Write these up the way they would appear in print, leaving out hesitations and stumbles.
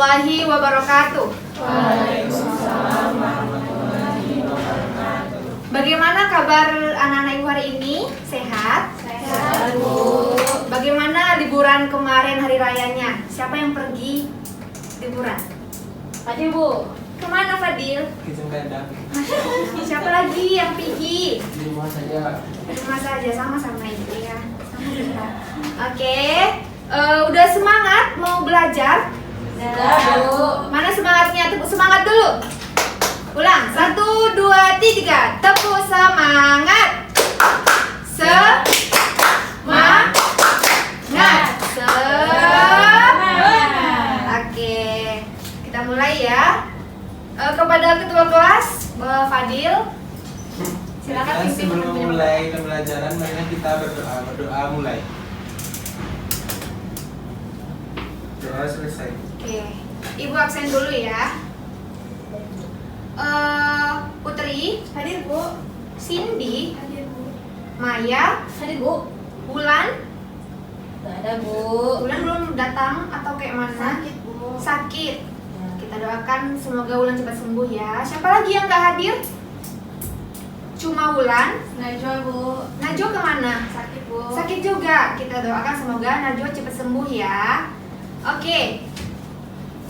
warahmatullahi wabarakatuh. Waalaikumsalam warahmatullahi wabarakatuh. Bagaimana kabar anak-anak ibu hari ini? Sehat? Sehat, Bu. Bagaimana liburan kemarin hari rayanya? Siapa yang pergi liburan? Fadil, Bu. Kemana Fadil? Kitchen Gadang. Siapa lagi yang pergi? Di rumah saja. Di rumah saja, sama-sama ibu ya. Sama kita. Oke. Udah semangat mau belajar? Sudah, Bu. Mana semangatnya? Tepuk semangat dulu. Ulang. 1, 2, 3. Tepuk semangat. Semangat. Oke. Kita mulai ya. Kepada ketua kelas, Mbak Fadil. Silakan pimpin Sebelum teman-teman. mulai pembelajaran, mari kita berdoa mulai. Doa selesai. Oke. Ibu absen dulu ya. Putri, Hadir, Bu. Cindy, Hadir, Bu. Maya, Hadir, Bu. Bulan. Gak ada, Bu. Bulan belum datang atau kayak mana? Sakit, Bu. Sakit. Kita doakan semoga Wulan cepat sembuh ya. Siapa lagi yang nggak hadir? Cuma Wulan. Najwa, Bu. Najwa kemana? Sakit, Bu. Sakit juga. Kita doakan semoga Najwa cepat sembuh ya. Oke.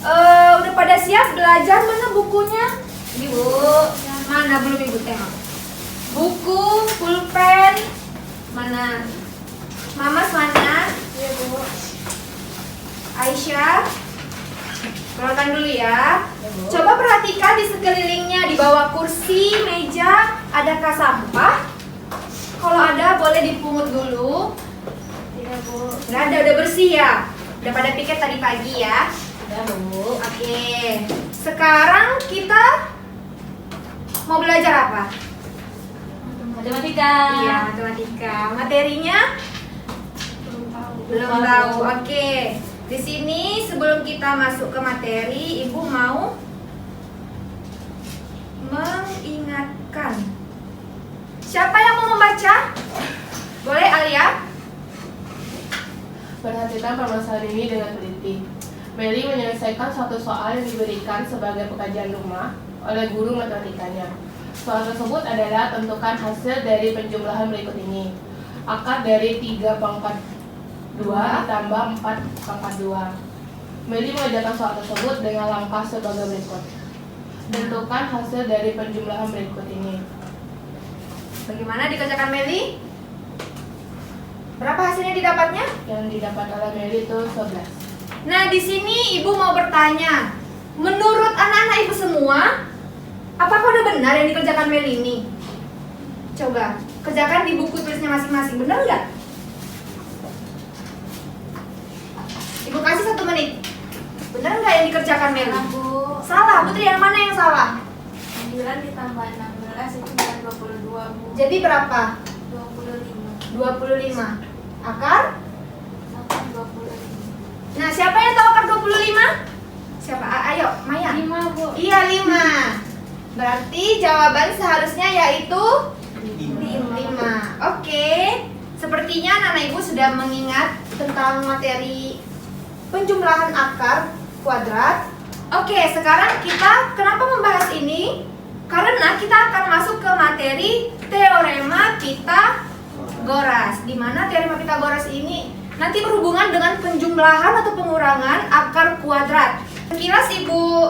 Udah pada siap belajar? Mana bukunya? Ini Bu. Mana belum Ibu tengok? Buku, pulpen. Mana? Mamas mana? Iya, Bu. Aisyah. Keluarkan dulu ya. Ya, Bu. Coba perhatikan di sekelilingnya, di bawah kursi, meja, adakah sampah? Kalau ada boleh dipungut dulu. Iya, Bu. Nggak ada, udah bersih ya. Udah pada piket tadi pagi ya. Udah, Bu. Oke. Sekarang kita mau belajar apa? Matematika. Iya, matematika. Materinya Belum tahu. belum tahu. Oke. Di sini sebelum kita masuk ke materi, Ibu mau mengingatkan. Siapa yang mau membaca? Boleh Alia? Perhatikan permasalahan ini dengan teliti. Meli menyelesaikan suatu soal yang diberikan sebagai pekerjaan rumah oleh guru matematikanya. Soal tersebut adalah tentukan hasil dari penjumlahan berikut ini. Akar dari 3 pangkat 2 ditambah 4 pangkat 2. Meli mengerjakan soal tersebut dengan langkah sebagai berikut. Tentukan hasil dari penjumlahan berikut ini. Bagaimana dikerjakan Meli? Berapa hasilnya didapatnya? Yang didapat oleh Meli itu 11. Nah, di sini Ibu mau bertanya. Menurut anak-anak Ibu semua, apakah udah benar yang dikerjakan Meli ini? Coba, kerjakan di buku tulisnya masing-masing. Benar nggak? Ibu kasih 1 menit. Benar nggak yang dikerjakan Meli? Salah, Bu. Salah. Putri, yang mana yang salah? 9 ditambah 16 itu bukan 22, Bu. Jadi berapa? 25. 25. Akar? Sampai 25. Nah, siapa yang tahu akar 25? Siapa? Ayo, Maya. 5, Bu. Iya, 5. Berarti jawaban seharusnya yaitu 5. Oke. Sepertinya anak-anak Ibu sudah mengingat tentang materi penjumlahan akar kuadrat. Oke, sekarang kita kenapa membahas ini? Karena kita akan masuk ke materi teorema Pitagoras. Di mana teorema Pitagoras ini nanti berhubungan dengan penjumlahan atau pengurangan akar kuadrat. Sekilas Ibu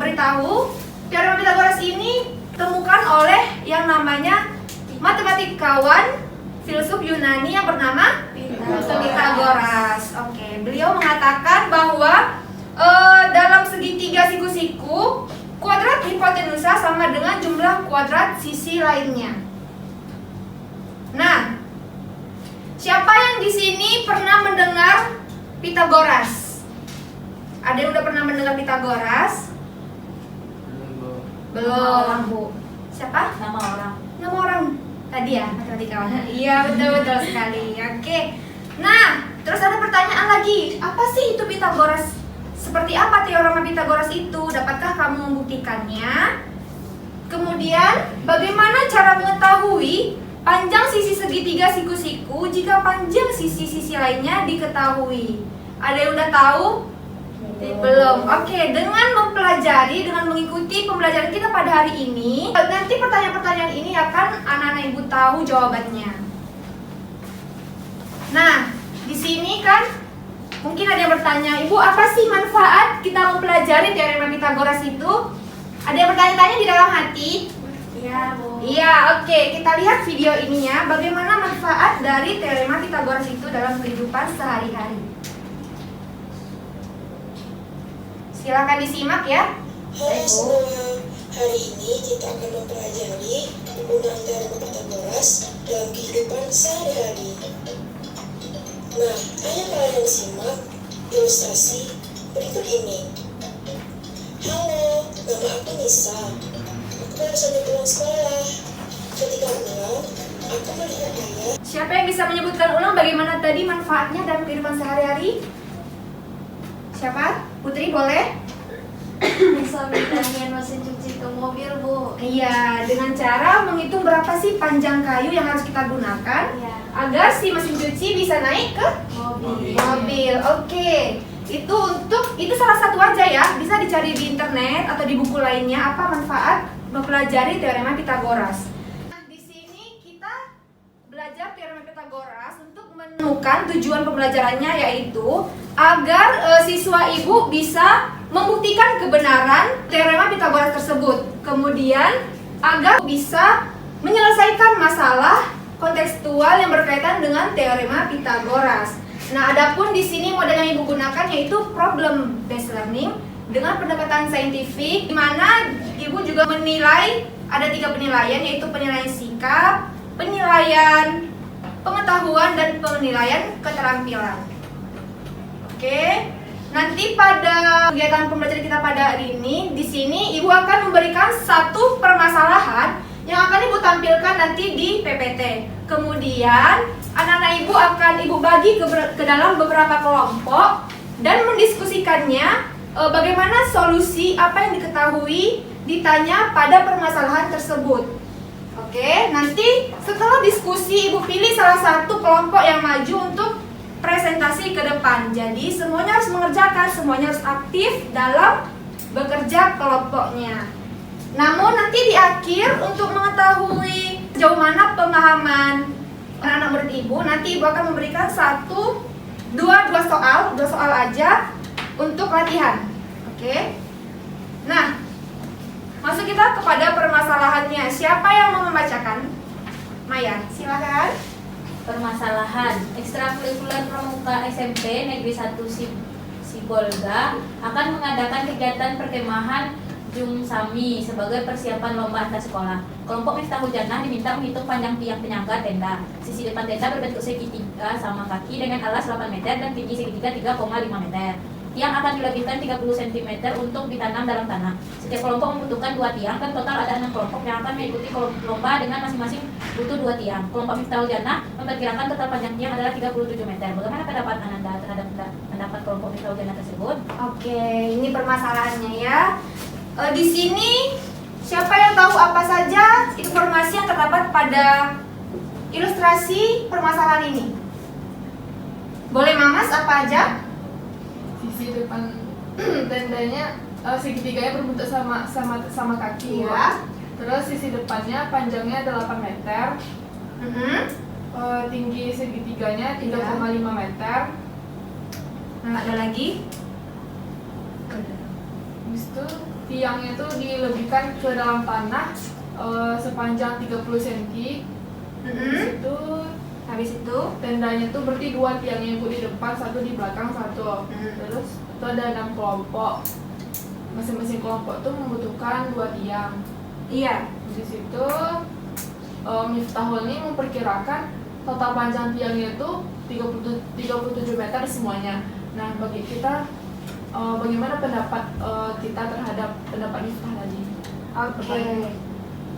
beritahu, teorema Pitagoras ini temukan oleh yang namanya matematikawan filsuf Yunani yang bernama Pitagoras. Oke, beliau mengatakan bahwa dalam segitiga siku-siku, kuadrat hipotenusa sama dengan jumlah kuadrat sisi lainnya. Nah, siapa yang di sini pernah mendengar Pitagoras? Ada yang udah pernah mendengar Pitagoras? Belum, Bu. Siapa? Nama orang. Nama orang tadi ya, matematikawan. Iya, betul sekali. Oke. Nah, terus ada pertanyaan lagi. Apa sih itu Pitagoras? Seperti apa teorema Pitagoras itu? Dapatkah kamu membuktikannya? Kemudian, bagaimana cara mengetahui panjang sisi segitiga siku-siku jika panjang sisi-sisi lainnya diketahui? Ada yang udah tahu? Belum. Oke, dengan mempelajari, dengan mengikuti pembelajaran kita pada hari ini, nanti pertanyaan-pertanyaan ini akan anak-anak ibu tahu jawabannya. Nah, di sini kan mungkin ada yang bertanya, Ibu, apa sih manfaat kita mempelajari teorema Pythagoras itu? Ada yang bertanya-tanya di dalam hati? Iya, Bu. Iya, oke. Kita lihat video ininya, bagaimana manfaat dari teorema Pythagoras itu dalam kehidupan sehari-hari. Silakan disimak ya. Halo semua, hari ini kita akan mempelajari penggunaan teorema Pythagoras dalam kehidupan sehari-hari. Nah, ayo kalian simak ilustrasi berikut ini. Halo, nama aku Nisa. Aku baru saja pulang sekolah. Ketika pulang, aku melihat ayah. Siapa yang bisa menyebutkan ulang bagaimana tadi manfaatnya dalam kehidupan sehari-hari? Siapa? Putri boleh? Bisa pindahin mesin cuci ke mobil, Bu. Iya, dengan cara menghitung berapa sih panjang kayu yang harus kita gunakan Iya. agar si mesin cuci bisa naik ke Mobil. mobil. Oke. Itu salah satu aja ya. Bisa dicari di internet atau di buku lainnya apa manfaat mempelajari teorema Pythagoras. Nah, di sini kita belajar teorema Pythagoras untuk menemukan tujuan pembelajarannya, yaitu agar siswa ibu bisa membuktikan kebenaran teorema Pythagoras tersebut. Kemudian agar bisa menyelesaikan masalah kontekstual yang berkaitan dengan teorema Pythagoras. Nah, adapun di sini model yang ibu gunakan yaitu problem based learning dengan pendekatan saintifik, di mana ibu juga menilai, ada 3 penilaian, yaitu penilaian sikap, penilaian pengetahuan, dan penilaian keterampilan. Oke, nanti pada kegiatan pembelajaran kita pada hari ini, di sini ibu akan memberikan satu permasalahan yang akan ibu tampilkan nanti di PPT. Kemudian anak-anak ibu akan ibu bagi ke dalam beberapa kelompok dan mendiskusikannya bagaimana solusi apa yang diketahui ditanya pada permasalahan tersebut. Oke, nanti setelah diskusi ibu pilih salah satu kelompok yang maju untuk presentasi ke depan. Jadi semuanya harus mengerjakan, semuanya harus aktif dalam bekerja kelompoknya. Namun nanti di akhir untuk mengetahui sejauh mana pemahaman anak-anak murid ibu, nanti ibu akan memberikan dua soal aja untuk latihan. Oke. Nah, masuk kita kepada permasalahannya. Siapa yang mau membacakan? Maya, silakan. Permasalahan ekstrakurikuler pramuka SMP Negeri 1 Sibolga akan mengadakan kegiatan perkemahan Jungsami sebagai persiapan lomba antar sekolah. Kelompok Miftahul Jannah diminta menghitung panjang tiang penyangga tenda. Sisi depan tenda berbentuk segitiga sama kaki dengan alas 8 meter dan tinggi segitiga 3,5 meter. Tiang akan dilebihkan 30 cm untuk ditanam dalam tanah. Setiap kelompok membutuhkan 2 tiang, dan total ada 6 kelompok yang akan mengikuti lomba dengan masing-masing butuh 2 tiang. Kelompok Miftahul Jannah memperkirakan total panjang tiang adalah 37 meter. Bagaimana pendapat Ananda terhadap pendapat kelompok Miftahul Jannah tersebut? Oke, ini permasalahannya ya. Di sini siapa yang tahu apa saja informasi yang terdapat pada ilustrasi permasalahan ini? Boleh Mamas, apa aja? Sisi depan tendanya segitiganya berbentuk sama kaki Ya. Terus sisi depannya panjangnya 8 meter. Tinggi segitiganya 3,5 meter. Nah, ada lagi? Habis itu tiangnya itu dilebihkan ke dalam tanah sepanjang 30 cm. Habis itu Tendanya itu berarti 2 tiangnya ibu di depan, 1 di belakang, 1. Terus itu ada 6 kelompok. Masing-masing kelompok itu membutuhkan 2 tiang. iya. Di situ Miftahul ini memperkirakan total panjang tiangnya itu 37 meter semuanya. Nah, bagi kita bagaimana pendapat kita terhadap pendapat Miftah tadi? Oke.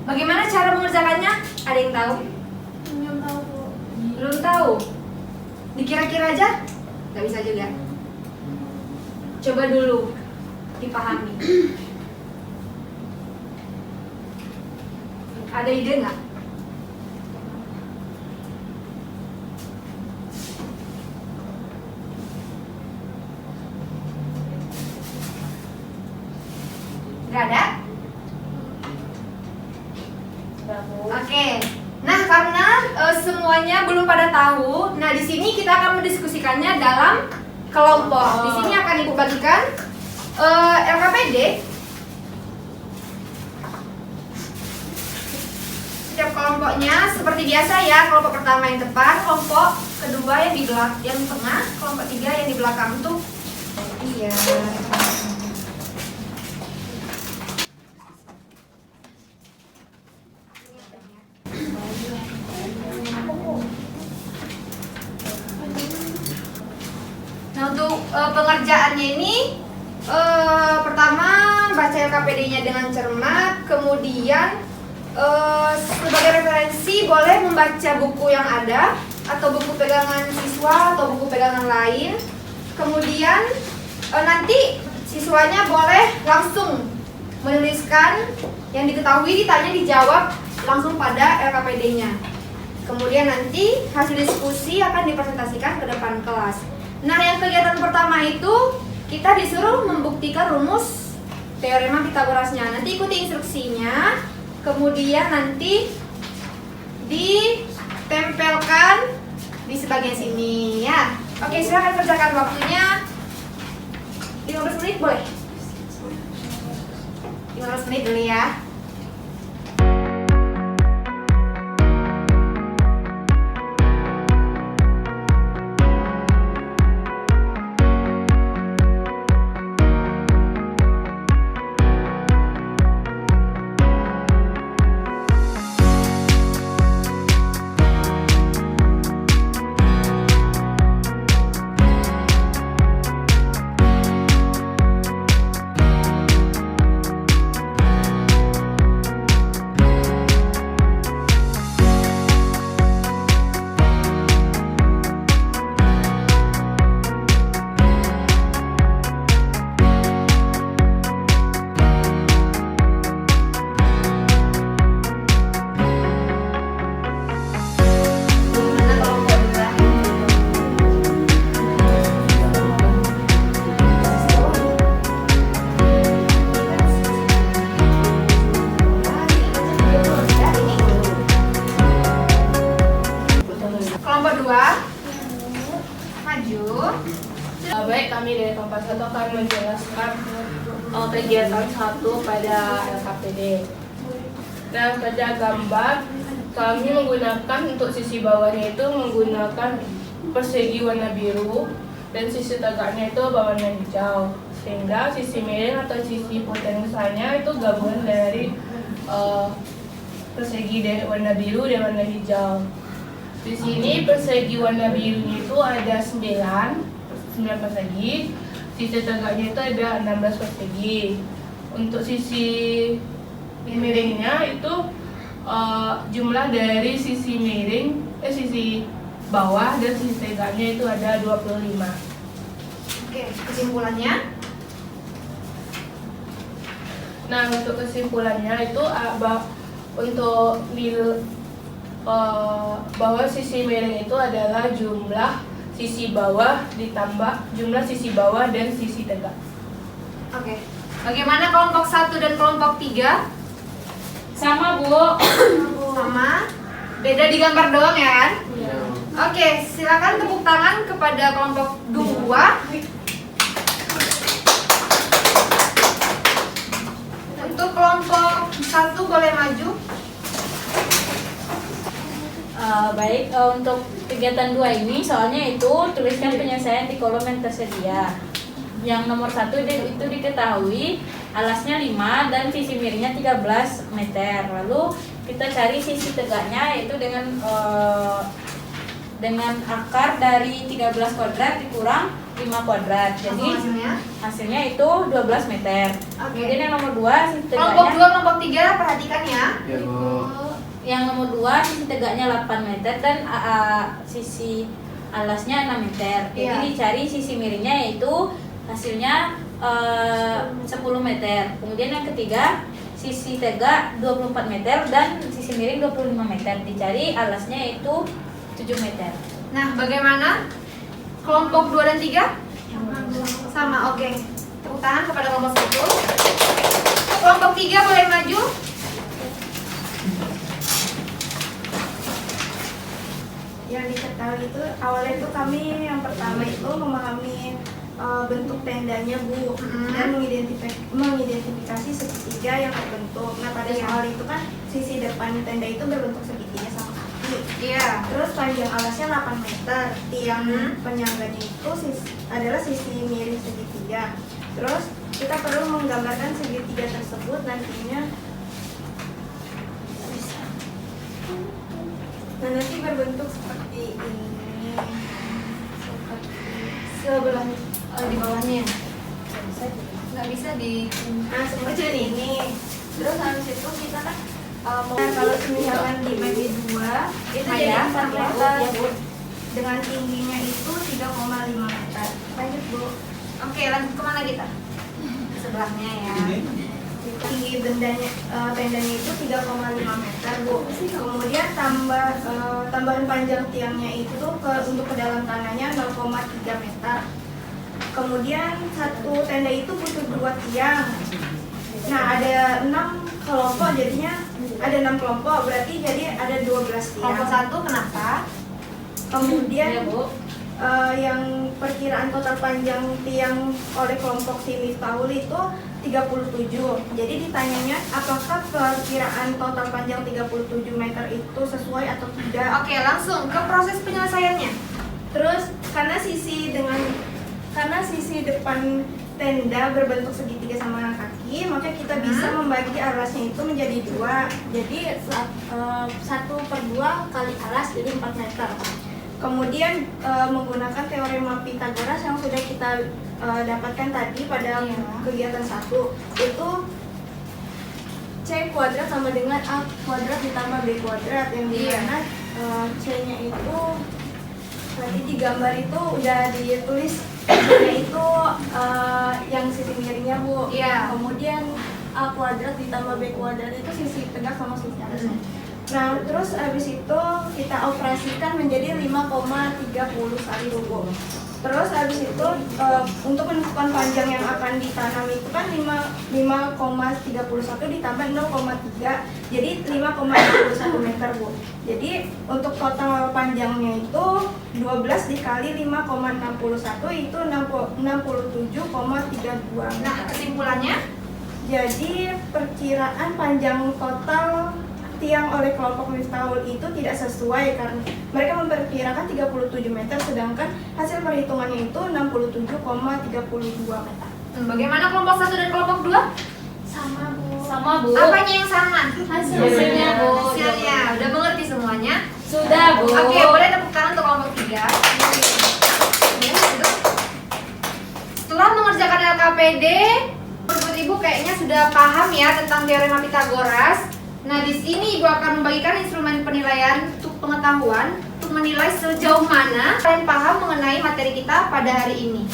Bagaimana cara mengerjakannya? Ada yang tahu? Belum tahu, Bu. Belum tahu? Dikira-kira aja? Gak bisa juga. Coba dulu dipahami. Ada ide nggak? Bu. Oke. Nah, karena semuanya belum pada tahu, nah di sini kita akan mendiskusikannya dalam kelompok. Di sini akan Ibu bagikan LKPD. Setiap kelompoknya seperti biasa ya. Kelompok pertama yang depan, kelompok kedua yang di belakang, yang tengah, kelompok tiga yang di belakang tuh. Iya. Nah, untuk pengerjaannya ini pertama baca LKPD-nya dengan cermat, kemudian sebagai referensi boleh membaca buku yang ada atau buku pegangan siswa atau buku pegangan lain. Kemudian nanti siswanya boleh langsung menuliskan yang diketahui, ditanya, dijawab langsung pada LKPD-nya. Kemudian nanti hasil diskusi akan dipresentasikan ke depan kelas. Nah, yang kegiatan pertama itu kita disuruh membuktikan rumus teorema Pitagorasnya. Nanti ikuti instruksinya, kemudian nanti ditempelkan di sebagian sini ya. Oke, silakan kerjakan, waktunya 15 menit boleh? 15 menit dulu ya. Baik, kami dari kelompok 1 akan menjelaskan kegiatan 1 pada LKPD. Nah, pada gambar kami menggunakan untuk sisi bawahnya itu menggunakan persegi warna biru dan sisi tegaknya itu berwarna hijau, sehingga sisi miring atau sisi potensanya itu gabungan dari persegi dari warna biru dan warna hijau. Di sini persegi warna birunya itu ada 9 persegi, sisi tegaknya itu ada 16 persegi. Untuk sisi miringnya itu jumlah dari sisi miring, sisi bawah dan sisi tegaknya itu ada 25. Oke, kesimpulannya? Nah, untuk kesimpulannya itu untuk bahwa sisi miring itu adalah jumlah sisi bawah ditambah jumlah sisi bawah dan sisi tegak. Oke. Bagaimana kelompok 1 dan kelompok 3? Sama, Bu. Sama. Beda di gambar doang ya kan? Iya. Oke, silakan tepuk tangan kepada kelompok 2. Untuk kelompok 1 boleh maju. Baik, untuk kegiatan 2 ini soalnya itu tuliskan penyelesaian di kolom yang tersedia. Yang nomor 1 itu diketahui alasnya 5 dan sisi miringnya 13 meter. Lalu kita cari sisi tegaknya yaitu dengan akar dari 13 kuadrat dikurang 5 kuadrat. Jadi hasilnya itu 12 meter. Kemudian yang nomor 2 sisi tegaknya Kelompok 2, kelompok 3 perhatikan ya. Ya, Bu. yang nomor 2 sisi tegaknya 8 meter dan sisi alasnya 6 meter. Jadi Iya. dicari sisi miringnya yaitu hasilnya 10 meter. Kemudian yang ketiga sisi tegak 24 meter dan sisi miring 25 meter. Dicari alasnya yaitu 7 meter. Nah, bagaimana kelompok 2 dan 3? Sama, oke. Tepuk tangan kepada kelompok 1. Kelompok 3 boleh maju. yang diketahui itu awalnya itu kami yang pertama itu memahami bentuk tendanya Bu, dan mengidentifikasi segitiga yang terbentuk. Nah pada soal itu kan sisi depan tenda itu berbentuk segitiga sama kaki. Iya. Terus panjang alasnya 8 meter, tiang penyangganya itu adalah sisi miring segitiga. Terus kita perlu menggambarkan segitiga tersebut nantinya. Nah nanti berbentuk seperti ini, Sebelah di bawahnya. Nggak bisa di. nah seperti ini. Terus habis itu kita kan kalau misalkan dibagi 2 itu jadi 4 meter dengan tingginya itu 3,5 meter. Lanjut Bu. Oke, lanjut kemana kita? Sebelahnya ya. Tinggi tendanya itu 3,5 meter Bu. Kemudian tambahan panjang tiangnya itu untuk ke dalam tanahnya 0,3 meter. Kemudian satu tenda itu butuh 2 tiang. Nah ada 6 kelompok, jadinya ada 6 kelompok, berarti jadi ada 12 tiang. Kelompok 1 kenapa? Kemudian Ya, Bu. yang perkiraan total panjang tiang oleh kelompok si Miftahul itu 37. Jadi ditanyanya apakah perkiraan total panjang 37 meter itu sesuai atau tidak. Oke, langsung ke proses penyelesaiannya. Terus karena sisi depan tenda berbentuk segitiga sama kaki, maka kita bisa membagi alasnya itu menjadi 2. Jadi 1/2 kali alas jadi 4 meter. Kemudian menggunakan teorema Pythagoras yang sudah kita dapatkan tadi pada kegiatan 1, itu C kuadrat sama dengan A kuadrat ditambah B kuadrat, yang dimana C-nya itu nanti di gambar itu udah ditulis itu yang sisi miringnya Bu. Iya. Kemudian A kuadrat ditambah B kuadrat itu sisi tegak sama sisi alasnya. Nah, terus habis itu kita operasikan menjadi 5,30 kali Bu. Terus habis itu untuk menentukan panjang yang akan ditanam itu kan 5,31 ditambah 0,3, jadi 5,31 meter Bu. Jadi untuk total panjangnya itu 12 dikali 5,61 itu 67,32 meter. Nah, kesimpulannya? Jadi perkiraan panjang total tiang oleh kelompok Miftahul itu tidak sesuai karena mereka memperkirakan 37 meter sedangkan hasil perhitungannya itu 67,32 meter. Bagaimana kelompok 1 dan kelompok 2? Sama Bu. Sama Bu. Apanya yang sama? Hasilnya, Bu. Hasilnya. Udah mengerti semuanya? Sudah, Bu. Oke, boleh tepuk tangan untuk kelompok 3. Setelah mengerjakan LKPD, Ibu kayaknya sudah paham ya tentang teorema Pythagoras. Nah, di sini Ibu akan membagikan instrumen penilaian untuk pengetahuan untuk menilai sejauh mana kalian paham mengenai materi kita pada hari ini.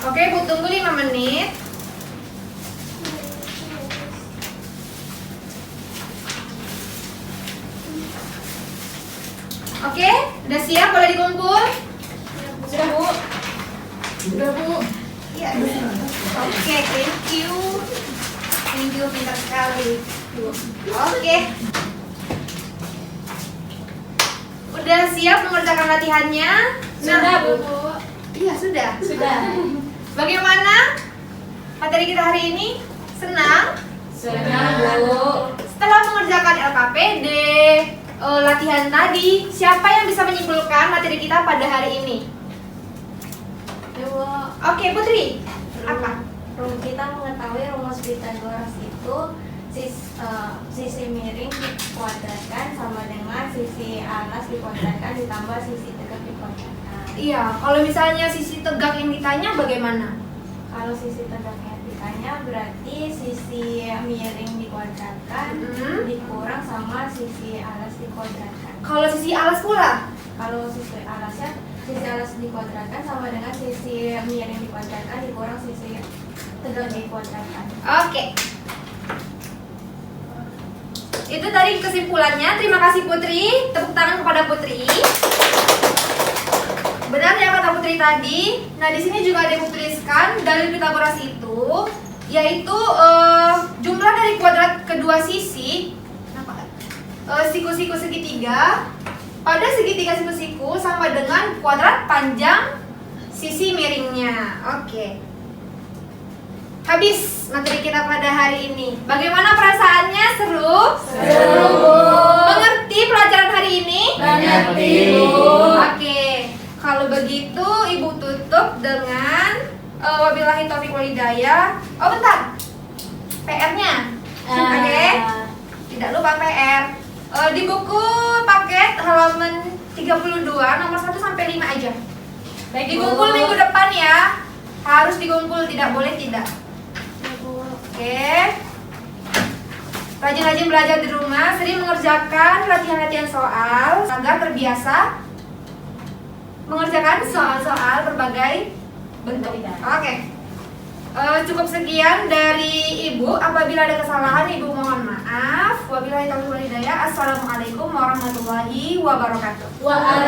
Oke, Bu, tunggu 5 menit. Oke, udah siap? Boleh dikumpul? Sudah, Bu. Sudah, Bu. Iya. Oke, thank you. Thank you, pintar sekali. Oke. Udah siap mengerjakan latihannya? Sudah, Bu. Iya, sudah. Sudah. Bagaimana materi kita hari ini? Senang? Senang, Bu. Setelah mengerjakan LKPD, latihan tadi, siapa yang bisa menyimpulkan materi kita pada hari ini? Oke, Putri. Apa? Kita mengetahui rumus Pythagoras itu sisi miring dikuadratkan sama dengan sisi alas dikuadratkan ditambah sisi tegak dikuadratkan. Iya, kalau misalnya sisi tegak yang ditanya bagaimana? Kalau sisi tegak yang ditanya berarti sisi miring dikuadratkan dikurang sama sisi alas dikuadratkan. Kalau sisi alas pula? Kalau sisi alas dikuadratkan sama dengan sisi miring dikuadratkan dikurang sisi tegak dikuadratkan. Oke. Itu tadi kesimpulannya. Terima kasih Putri. Tepuk tangan kepada Putri. Benar ya kata Putri? materi tadi. Nah, di sini juga ada yang tuliskan dalil Pitagoras itu yaitu jumlah dari kuadrat kedua sisi siku-siku segitiga pada segitiga siku-siku sama dengan kuadrat panjang sisi miringnya. Oke. Habis materi kita pada hari ini. Bagaimana perasaannya? Seru? Seru. Mengerti pelajaran hari ini? Mengerti. Oke. Kalau begitu Ibu tutup dengan wabillahi taufiq wal hidayah. Oh, bentar. PR-nya. Oke. Tidak lupa PR. Di buku paket halaman 32 nomor 1 sampai 5 aja. Baik, Dikumpul Bu. minggu depan ya. Harus dikumpul, tidak boleh tidak. Oke. Rajin-rajin belajar di rumah, sering mengerjakan latihan-latihan soal agar terbiasa mengerjakan soal-soal berbagai bentuk. Oke. Cukup sekian dari Ibu. Apabila ada kesalahan, Ibu mohon maaf. Wabillahi taufiq wal hidayah. Assalamualaikum warahmatullahi wabarakatuh. Waalaikumsalam.